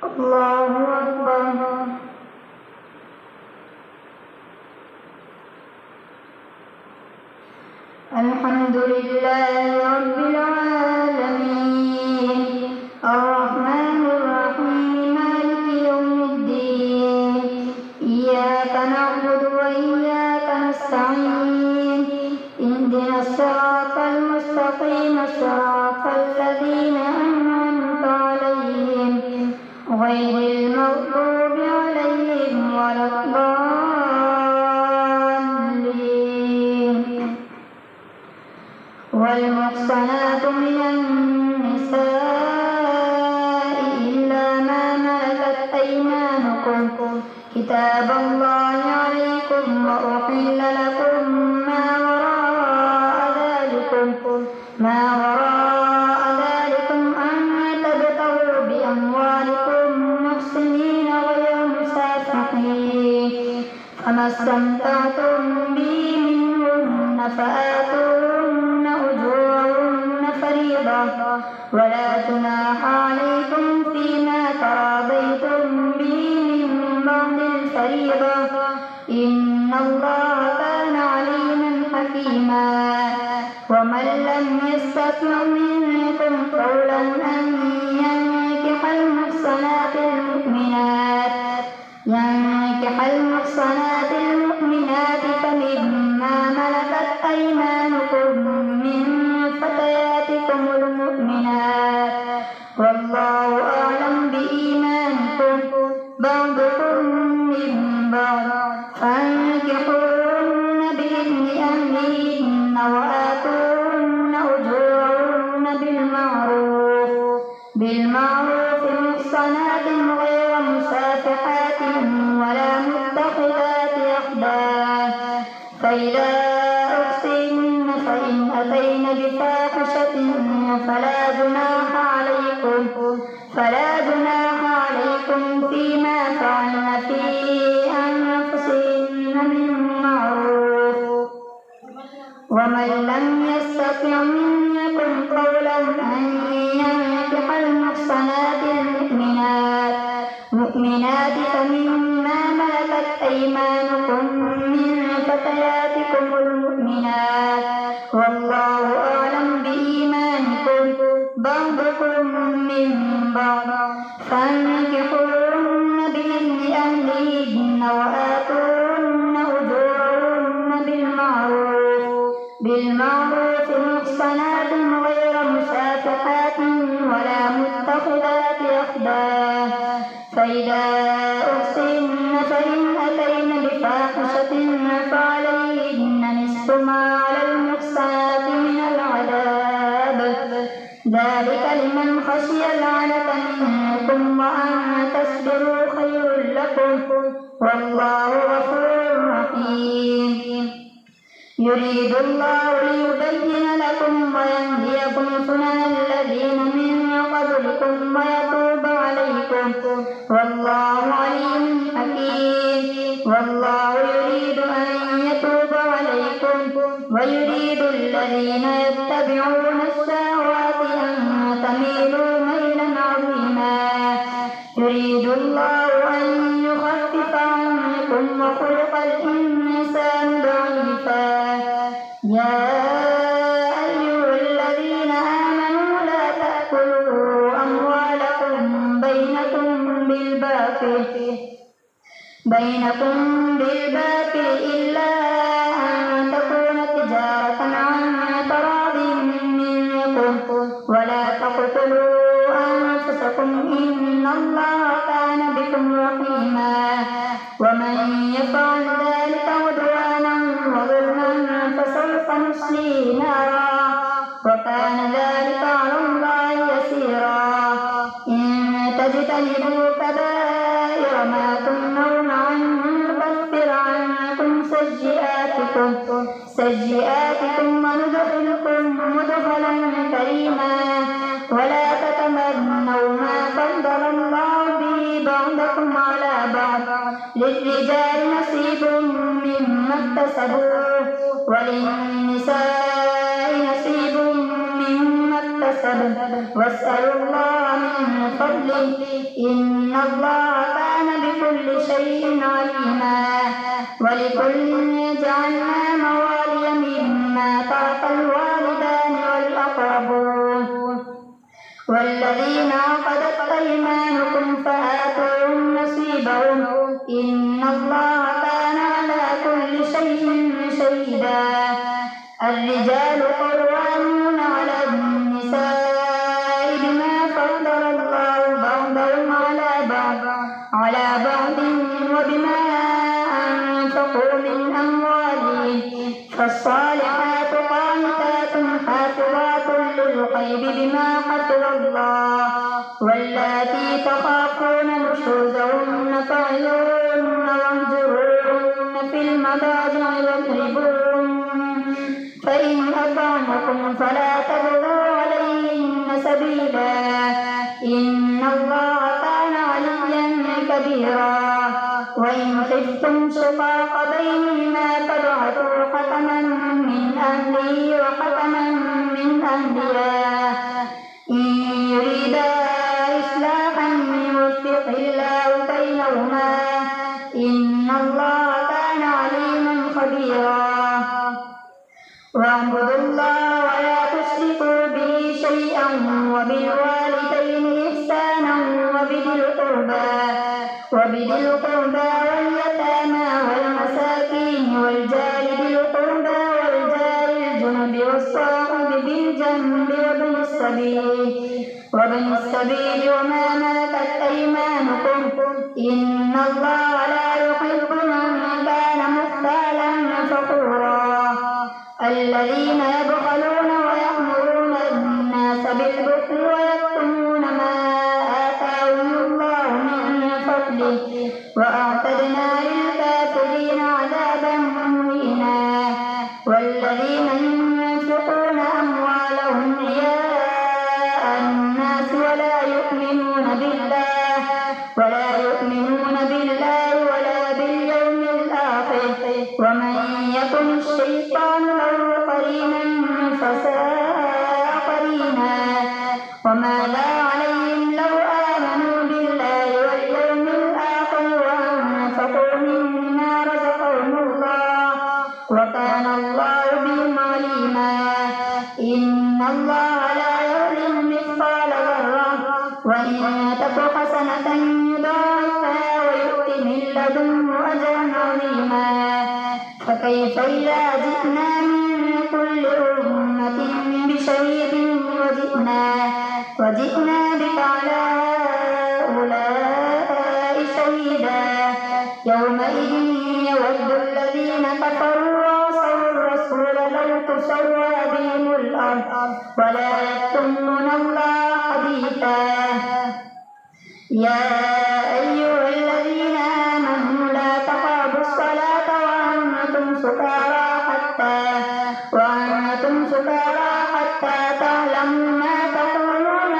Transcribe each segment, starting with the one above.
الله أكبر. الحمد لله رب العالمين الرحمن الرحيم مالك يوم الدين إياك نعبد وإياك نستعين اهدنا الصراط المستقيم صراط الذين أنعمت عليهم غير المغضوب عليهم ولا الضالين. والمحصنات من النساء إلا ما ملكت أيمانكم كتاب الله عليكم وأحل لكم ما وراء ذلكم أن تبتغوا بأموالكم محسنين غير مسافحين فما استمتعتم به منهن فآتوهن أجورهن فريضة ولا جناح عليكم فيما تراضيتم به من بعد الفريضة إن الله كان عليما حكيما. ومن لم يستطع منكم قولا أن ينكح المحصنات المؤمنات فمما ملكت أيمانكم من فتياتكم المؤمنات والله أعلم بإيمانكم بعضكم من بعض فانكحوهن بإذن أهلهن وآتوهن أجورهن بالمعروف محصنات غير مسافحات ولا متخذات أخدان فإذا أحصن فإن أتين بفاحشة فلا جناح عليكم فيما فعلن في أنفسهن من معروف. ومن لم يستطع منكم قولا أن ينكح المحصنات المؤمنات فمما ملكت أيمانكم من فتياتكم المؤمنات والله أعلم بإيمانكم بعضكم من بعض فانكحوهن بإذن أهلهن وآتوهن أجورهن بالمعروف محصنات غير مسافحات ولا متخذات أخدان فإذا أحصن فإن أتين بفاحشة فعليهن نصف ما على المحصنات من العذاب ذلك لمن خشي العنة منكم وأن تصبروا خير لكم والله غفور رحيم. يريد الله ليبين لكم ويهديكم سنن الذين من قبلكم ويتوب عليكم والله عليم حكيم. والله يريد أن يتوب عليكم ويريد الذين يتبعون الشهوات أن تميلوا ميلا عظيما. يريد الله أن يخفف عنكم وخلق الإنسان ضعيفا. يا أيها الذين آمنوا لا تأكلوا أموالكم بينكم بالباطل إلا أن تكون تجارة عن تراض منكم ولا تقتلوا أنفسكم إن الله كان بكم رحيما. ومن يفعل ذلك عدوانا وظلما فسوف نصليه نارا وكان ذلك على الله يسيرا. إن تجتنبوا كبائر ما تنهون عنه نكفر عنكم سيئاتكم وندخلكم مدخلا كريما. ولا تتمنوا ما فضل الله به بعضكم على بعض للرجال نصيب مما اكتسبوا وللنساء نصيب مما اكتسبن واسألوا الله من فضله إن الله كان بكل شيء عليما ولكل جعلنا موالي مما ترك الوالدان والأقربون والذين عقدت أيمانكم فآتوهم نصيبهم إن الله كان على كل شيء شهيدا الرجال قوامون على النساء بما فضل الله بعضهم على بعض وبما أنفقوا من أموالهم فالصالحات قانتات حافظات للغيب بما حفظ الله واللاتي تخافون نشوزهن فعظوهن واهجروهن في المضاجع واضربوهن فإن أطعنكم فلا تبغوا عليهن سبيلا إن الله كان عليا كبيرا وإن خفتم شقاق بينهما فابعثوا حكما من أهله وحكما من أهلها إن يريدا إصلاحا يوفق الله بينهما إن الله كان عليما خبيرا واعبدوا الله ولا تشركوا به شيئا وبالوالدين إحسانا وبذي القربى واليتامى والمساكين والجار ذي القربى والجار الجنب والصاحب بالجنب وابن السبيل وما ملكت أيمانكم إن الله لا يحب من كان مختالا فخورا الذين يبخلون ويأمرون الناس بالبخل ويكتمون ما آتاهم الله من فضله وأعتدنا للكافرين عذابا مهينا والذين ينفقون أموالهم رئاء الناس ولا يؤمنون بالله ولا باليوم الآخر ومن يكن الشيطان له قرينا فساء قرينا وماذا عليهم لو آمنوا بالله واليوم الآخر وأنفقوا مما رزقهم الله وكان الله بهم عليما إن الله لا يظلم مثقال ذرة وإن تك حسنة يضاعفها ويؤت من لدنه أجرا عظيما فكيف إذا جئنا من كل أمة بشهيد وجئنا بك على هؤلاء شهيدا يومئذ يود الذين كفروا وعصوا الرسول لو تسوى بهم الأرض ولا يكتمون الله حديثا يا أيها الذين آمنوا لا تقربوا الصلاة وأنتم سكارى حتى تعلموا ما تقولون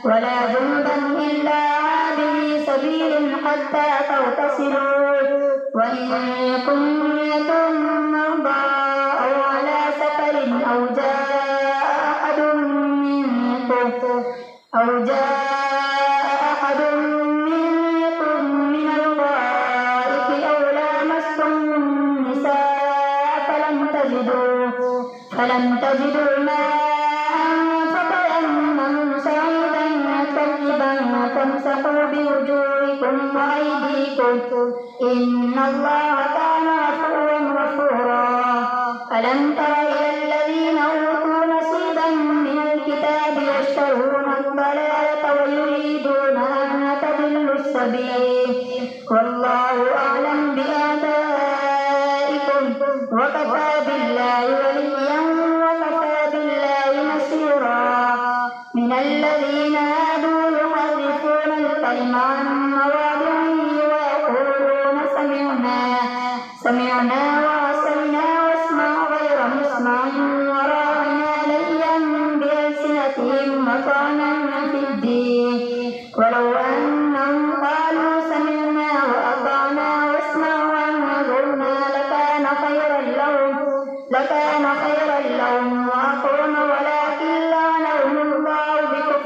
ولا جنبا إلا عابري سبيل حتى تغتسلوا وإن كنتم مرضى أو على سفر أو جاء أحد منكم من الغائط أو لامستم النساء فلم تجدوا ماء فتيمموا صعيدا طيبا فامسحوا بوجوهكم وأيديكم إن الله كان عفوا غفورا ألم تر إلى الذين أوتوا نصيبا من الكتاب يشترون الضلالة ويريدون أن تضلوا السبيل والله أعلم بآبائكم وكفى بالله وليا وكفى بالله نصيرا من الذين هادوا يحرفون الكلم عن مواضعه ويقولون سمعنا وعصينا واسمع غير مسمع وراعنا ليا بألسنتهم وطعنا في الدين ولو أنهم قالوا سمعنا وأطعنا واسمع وانظرنا لكان خيرا لهم وأقوم ولكن لعنهم الله بكفرهم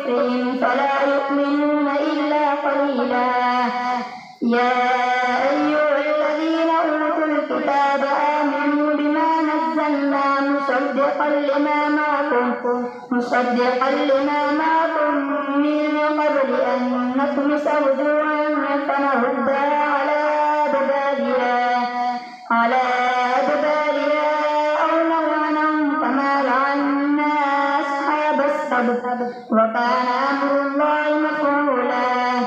مصدقا لما معكم من قبل أن نطمس وجوها فنردها على أدبارها أو نلعنهم كما لعنا أصحاب السبت وكان أمر الله مفعولا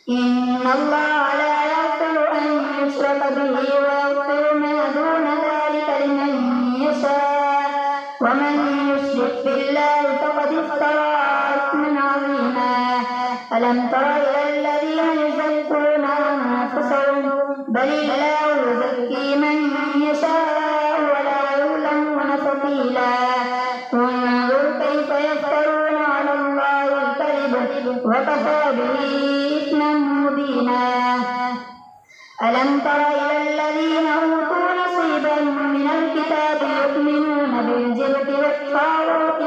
إن الله لا يغفر أن يشرك به ويغفر ما دون ذلك لمن يشاء ومن يشرك بالله فقد افترى إثما عظيما ألم تر إلى الذين يزكون أنفسهم بل الله يزكي من يشاء ولا يظلمون فتيلا انظر كيف يفترون على الله الكذب وكفى به إثما مبينا ألم تر إلى الذين أوتوا نصيبا من الكتاب يؤمنون بالجبت والطاغوت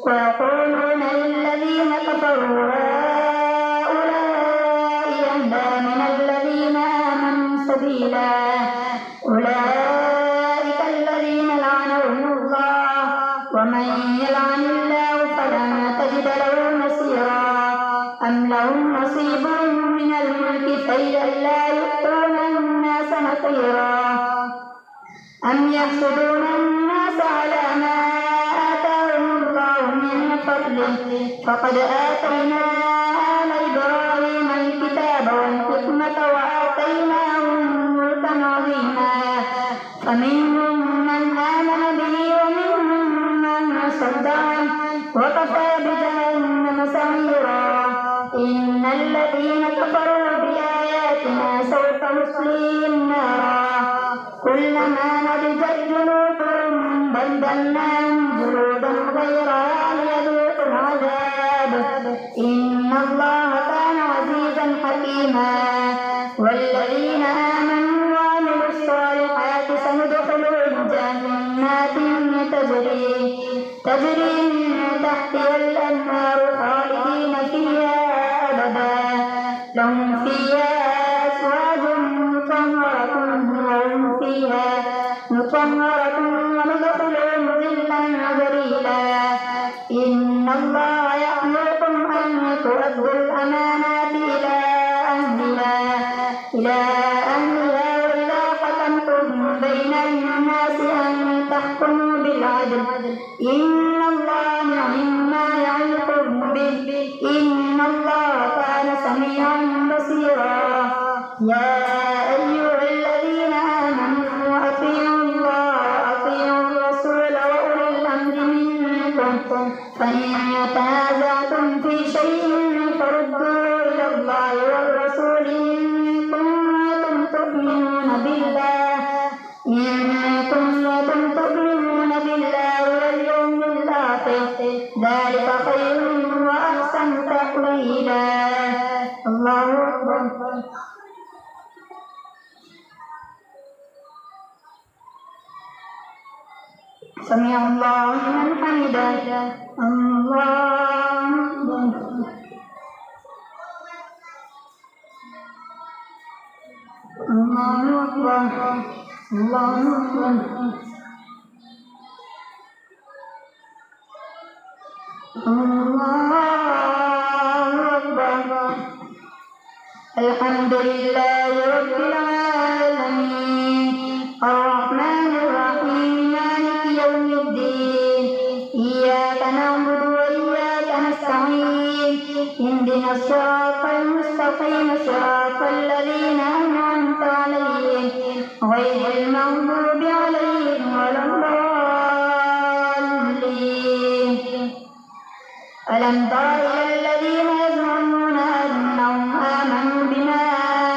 ويقولون للذين كفروا هؤلاء أهدى من الذين آمنوا سبيلا أولئك الذين لعنهم الله ومن يلعن الله فلن تجد له نصيرا أم لهم نصيب من الملك فإذا لا يؤتون الناس نصيرا أم يحسدون الناس على ما آتاهم الله من فضله فقد آتينا آل إبراهيم الكتاب والحكمة وآتيناهم ملكا عظيما فمنهم من آمن به ومنهم من صد عنه وكفى بجهنم سعيرا إن الذين كفروا بآياتنا سوف نصليهم نارا كلما نضجت جلودهم بدلناهم جلودا غيرها ليذوقوا العذاب إن الله كان عزيزا حكيما والذين آمنوا وعملوا الصالحات سندخلهم جنات تجري من تحتها الأنهار خالدين فيها أبدا لهم فيها أزواج مطهرة وندخلهم ظلا ظليلا إن الله يأمركم أن تؤدوا الأمانات إلى أهلها وإذا حكمتم بين الناس أن تحكموا بالعدل إن الله نعم يعظكم به إن الله كان سميعا بصيرا يا أيها الذين آمنوا أطيعوا الله وأطيعوا الرسول وأولي الأمر منكم فإن تنازعتم في شيء فردوه إلى الله والرسول إن كنتم تؤمنون بالله واليوم الآخر ذلك خير وأحسن تأويلا الله أكبر سمع الله لمن حمده الله أكبر الله أكبر الله أكبر الحمد لله رب العالمين الرحمن الرحيم مالك يوم الدين إياك نعبد وإياك نستعين اهدنا الصراط المستقيم صراط الذين أنعمت عليهم غير المغضوب عليهم ولا الضالين ألم تر إلى الذين يزعمون أنهم آمنوا بما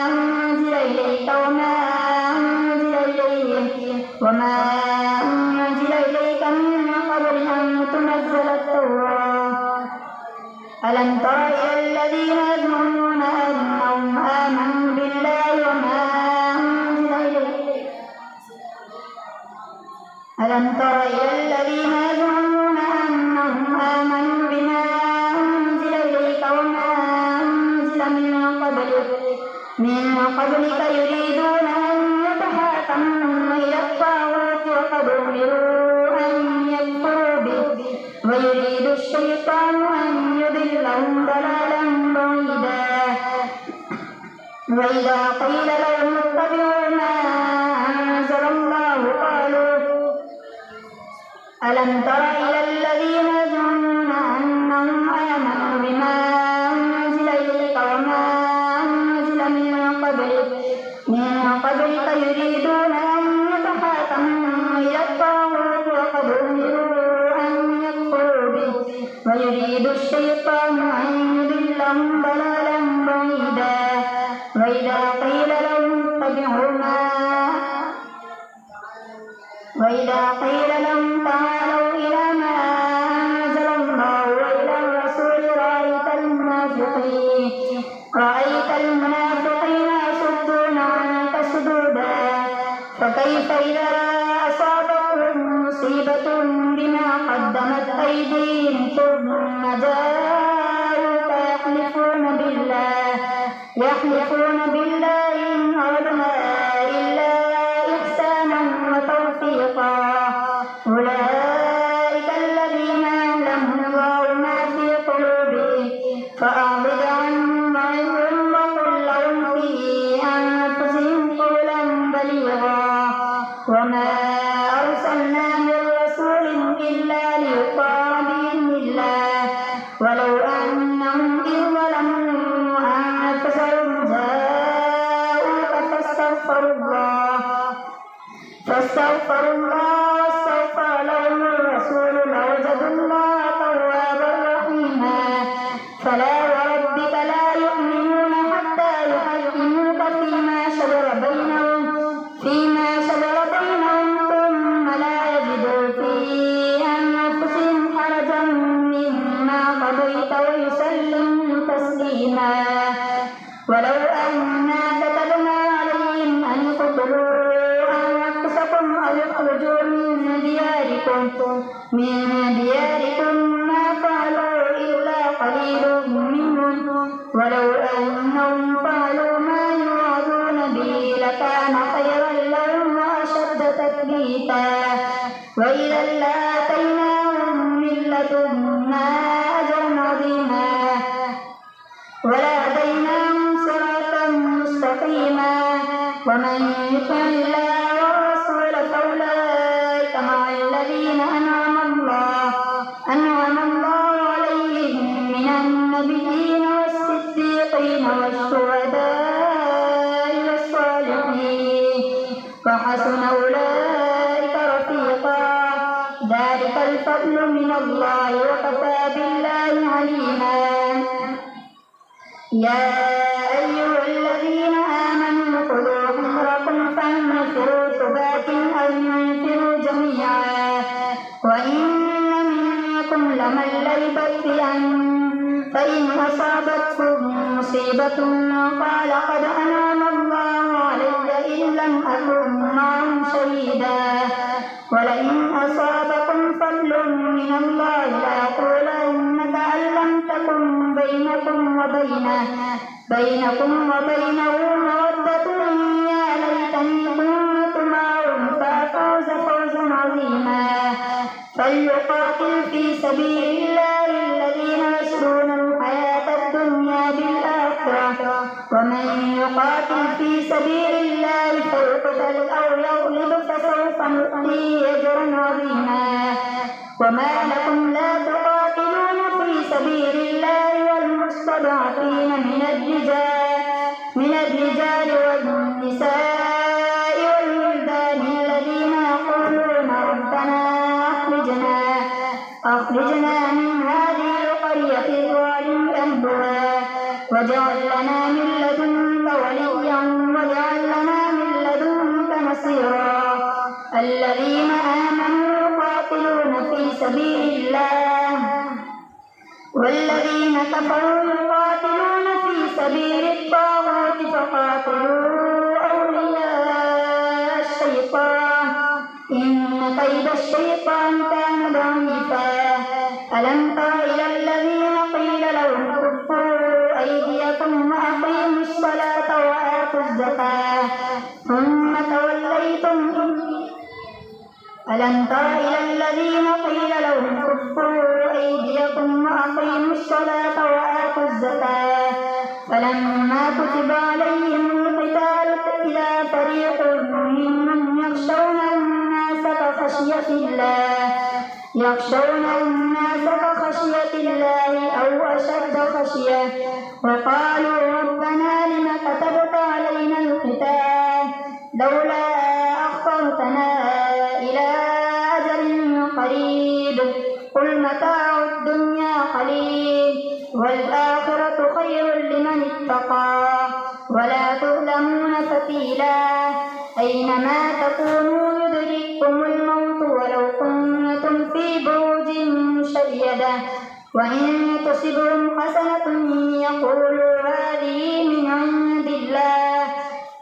أنزل إليك وما أنزل إليك من قبل أن تنزل التوراة ألم تر إلى الذين يزعمون أنهم آمنوا بالله وما أنزل إليك ألم تر إلى الذين يزعمون أنهم آمنوا بما أنزل إليك وما أنزل من قبلك يريدون أن يتحاكموا إلى الطاغوت وقد أمروا ويريد الشيطان أن يضلهم ضلالا بعيدا وإذا قيل لهم اتبعوا ما أنزل الله قالوا ألم تر إلى الذين يزعمون أنهم آمنوا بما أنزل إليك وما أنزل من قبلك يريدون أن يتحاكموا إلى الطاغوت وقد أمروا أن يكفروا به ويريد الشيطان أن يضلهم ضلالا بعيدا وإذا قيل لهم تعالوا إلى ما أنزل الله وإلى الرسول رأيت المنافقين يصدون عنك صدودا فكيف إذا أصابتهم مصيبة بما قدمت أيديهم ثم جاءوك يحلفون بالله إن أردنا إلا إحسانا وتوفيقا أولئك الذين يعلم الله ما في قلوبهم فأعرض عنهم وعظهم وقل لهم في أنفسهم قولا بليغا وما أرسلنا من رسول إلا ليطاع بإذن الله ولو أنهم إذ ظلموا أنفسهم جاءوك فاستغفروا الله واستغفر لهم الرسول لوجدوا الله توابا رحيما فلا وربك لا يؤمنون حتى يحكموك فيما شجر بينهم ثم لا يجدوا في أنفسهم حرجا مما قضيت ويسلموا تسليما ولو أنا كتبنا عليهم أن اقتلوا أنفسكم أو اخرجوا من دياركم ما فعلوا إلا قليل منهم ولو أنهم فعلوا ما يوعظون به لكان خيرا لهم وأشد تثبيتا وإذا لآتيناهم من لدنا أجرا عظيما ولهديناهم صراطا مستقيما ومن يطع الله والرسول فأولئك مع الذين أنعم الله عليهم من النبيين والصديقين والشهداء والصالحين وحسن أولئك رفيقا ذلك الفضل من الله وكفى بالله عليما يا أيها الذين آمنوا خذوا حذركم فانفروا ثبات أو انفروا جميعا وإن منكم لمن ليبطئن فإن أصابتكم مصيبة قال قد أنعم الله علي إن لم أكن معهم شهيدا ولئن أصابكم فضل من الله ليقولن كأن لم تكن بينكم وبينه مودة يا ليتني كنت معهم فأفوز فوزا عظيما فليقاتل في سبيل الله الذين يشرون الحياة الدنيا بالآخرة ومن يقاتل في سبيل الله فيقتل أو يغلب فسوف نؤتيه أجرا عظيما وما لكم لا تقاتلون في سبيل الله والمستضعفين من الرجال والنساء والولدان الذين يقولون ربنا أخرجنا من هذه القرية الظالم أهلها واجعل لنا من لدنك وليا واجعل لنا من لدنك نصيرا الذين آمنوا يقاتلون في سبيل الله والذين كفروا يقاتلون في سبيل الطاغوت فقاتلوا أولياء الشيطان إن كيد الشيطان كان ضعيفا ألم تر إلى الذين قيل لهم كفوا أيديكم وأقيموا الصلاة وآتوا الزكاة ثم توليتم ألم تر إلى الذين قيل لهم كفوا كتب عليهم القتال إلى فريق منهم يخشون الناس كخشية الله أو أشد خشية وقالوا ربنا لم كتبت علينا القتال لولا أخرتنا إلى أجل قريب قل متاع الدنيا قليل والآخرة خير لمن اتقى ولا تظلمون فتيلا أينما تكونوا يدرككم الموت ولو كنتم في بروج مشيدة وإن تصبهم حسنة يقولوا هذه من عند الله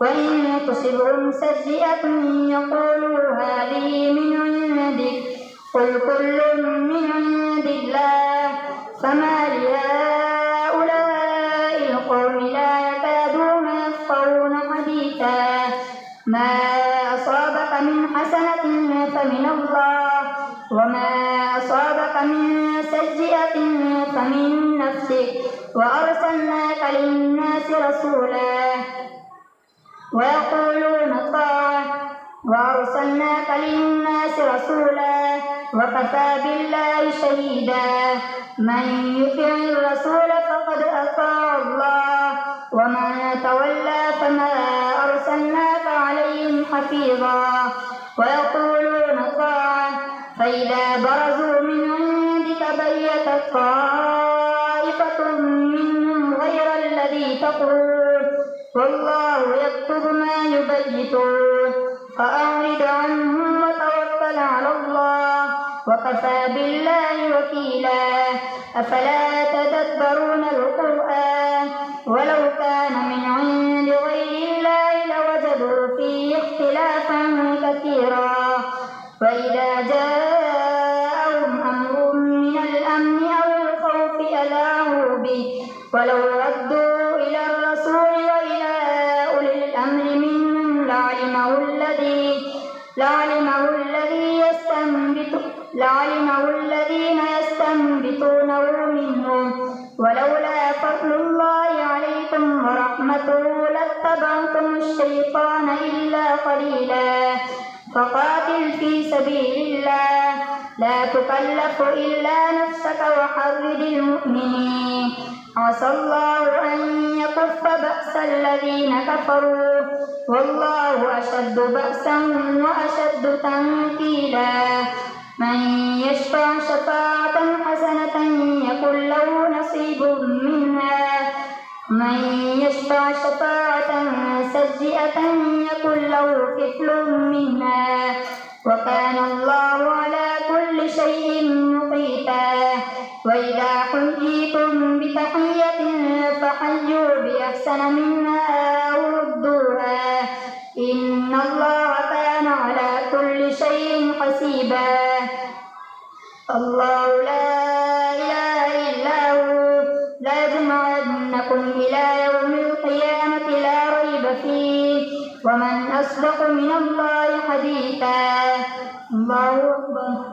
وإن تصبهم سيئة يقولوا هذه من عندك قل كل من عند الله فما لهؤلاء القوم لا يكادون يفقهون حديثا ما أصابك من حسنة فمن الله وما أصابك من سيئة فمن نفسك وأرسلناك للناس رسولا وكفى بالله شهيدا من يطع الرسول فقد أطاع الله ومن تولى فما أرسلناك عليهم حفيظا ويقولون طاعة فإذا برزوا من عندك بيت طائفة منهم غير الذي تقول والله يكتب ما يبيتون فأعرض عنهم وتوكل على الله وكفى بالله وكيلا أفلا يتدبرون القرآن ولو كان من عند غير الله لوجدوا فيه اختلافا كثيرا وإذا جاءهم أمر من الأمن أو الخوف أذاعوا به ولو ردوا إلى الرسول وإلى أولي الأمر منهم لعلمه الذين يستنبطونه منهم ولولا فضل الله عليكم ورحمته لاتبعتم الشيطان إلا قليلا فقاتل في سبيل الله لا تكلف إلا نفسك وحرد المؤمنين عسى الله أن يكف بأس الذين كفروا والله أشد بأسا وأشد تنكيلا من يشفع شفاعة حسنة يكن له نصيب منها من يشفع شفاعة سيئة يكن له كفل منها وكان الله على كل شيء مقيتا وإذا حييتم بتحية فحيوا بأحسن منها أو ردوها إن الله كان على كل شيء حسيبا الله لا إله إلا هو ليجمعنكم إلى يوم القيامة لا ريب فيه ومن أصدق من الله حديثا الله أكبر